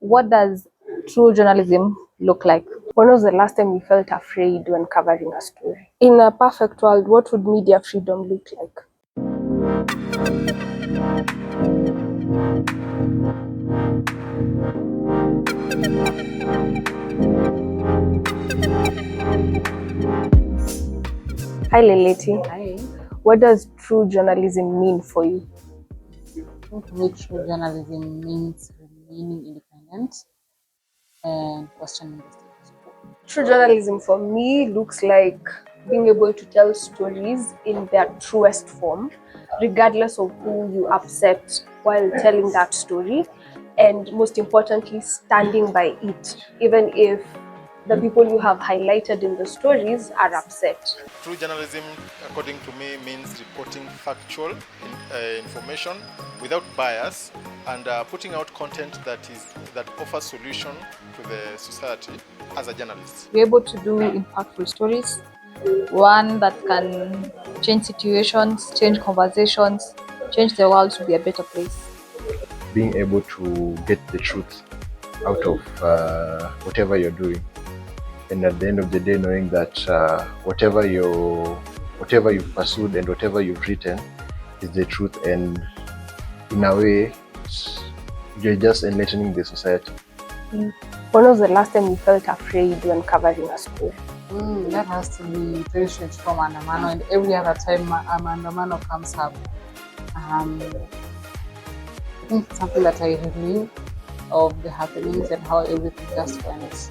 What does true journalism look like? When was the last time you felt afraid when covering a story? In a perfect world, what would media freedom look like? Hi Leleti. Hi. What does true journalism mean for you? For me, true journalism means remaining independent and questioning the status quo. True journalism for me looks like being able to tell stories in their truest form, regardless of who you upset while telling that story, and most importantly, standing by it, even if the people you have highlighted in the stories are upset. True journalism, according to me, means reporting factual information without bias and putting out content that offers solution to the society as a journalist. Be able to do impactful stories, one that can change situations, change conversations, change the world to be a better place. Being able to get the truth out of whatever you're doing, and at the end of the day knowing that whatever you've pursued and whatever you've written is the truth, and in a way you're just enlightening the society. When was the last time you felt afraid when covering a story? That has to be 2024 Maandamano, and every other time Maandamano comes up. I think it's something that I relive of the happenings and how everything just went.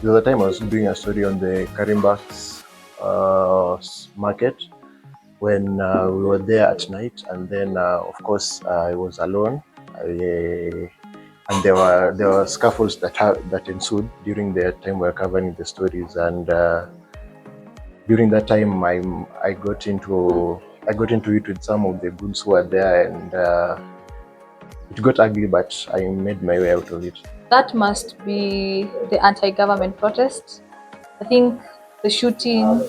The other time I was doing a story on the Karimbaks market when we were there at night, and then of course I was alone, and there were scuffles that ensued during the time we were covering the stories, and during that time I got into it with some of the goons who were there, and it got ugly, but I made my way out of it. That must be the anti-government protest. I think the shooting,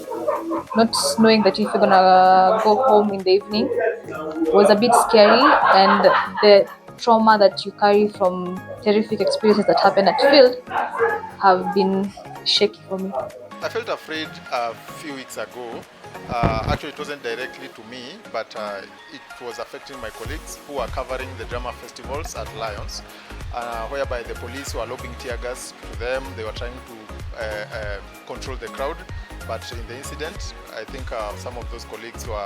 not knowing that if you're gonna go home in the evening, was a bit scary, and the trauma that you carry from terrific experiences that happened at field have been shaky for me. I felt afraid a few weeks ago. Actually, it wasn't directly to me, but it was affecting my colleagues who are covering the drama festivals at Lions, whereby the police were lobbing tear gas to them. They were trying to control the crowd, but in the incident, I think some of those colleagues were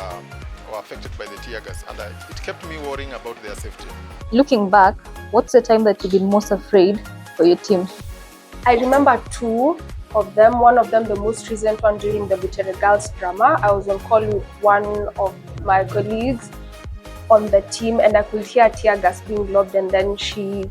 affected by the tear gas, and it kept me worrying about their safety. Looking back, what's the time that you've been most afraid for your team? I remember two of them. One of them, the most recent one, during the Butere Girls drama. I was on call with one of my colleagues on the team, and I could hear tear gas being lobbed, and then she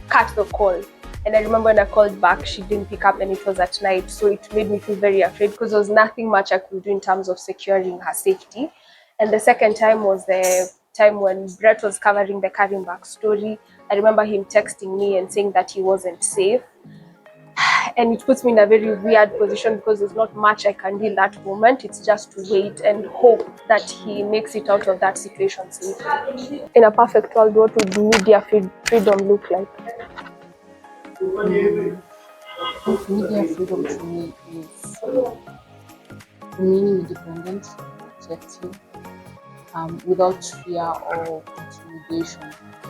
cut the call. And I remember when I called back, she didn't pick up, and it was at night. So it made me feel very afraid because there was nothing much I could do in terms of securing her safety. And the second time was the time when Brett was covering the Karimbak story. I remember him texting me and saying that he wasn't safe. And it puts me in a very weird position because there's not much I can do in that moment. It's just to wait and hope that he makes it out of that situation safely. In a perfect world, what would media freedom look like? Media freedom to me is remaining independent, objective, without fear or intimidation.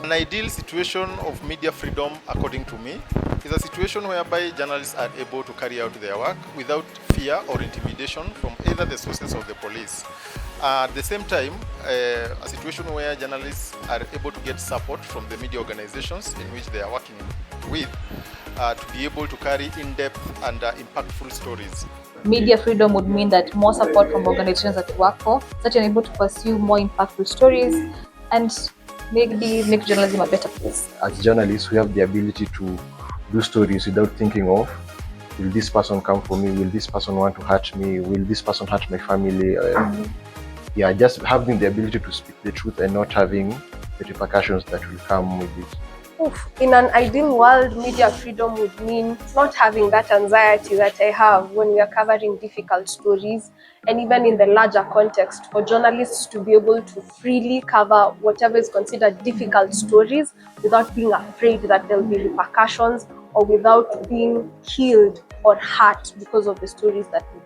An ideal situation of media freedom, according to me, is a situation whereby journalists are able to carry out their work without fear or intimidation from either the sources of the police. At the same time, a situation where journalists are able to get support from the media organizations in which they are working with to be able to carry in-depth and impactful stories. Media freedom would mean that more support from organizations that you work for, so that you're able to pursue more impactful stories and maybe make journalism a better place. As journalists, we have the ability to do stories without thinking of, will this person come for me? Will this person want to hurt me? Will this person hurt my family? Yeah, just having the ability to speak the truth and not having the repercussions that will come with it. Oof, in an ideal world, media freedom would mean not having that anxiety that I have when we are covering difficult stories, and even in the larger context, for journalists to be able to freely cover whatever is considered difficult stories without being afraid that there'll be repercussions or without being killed or hurt because of the stories that we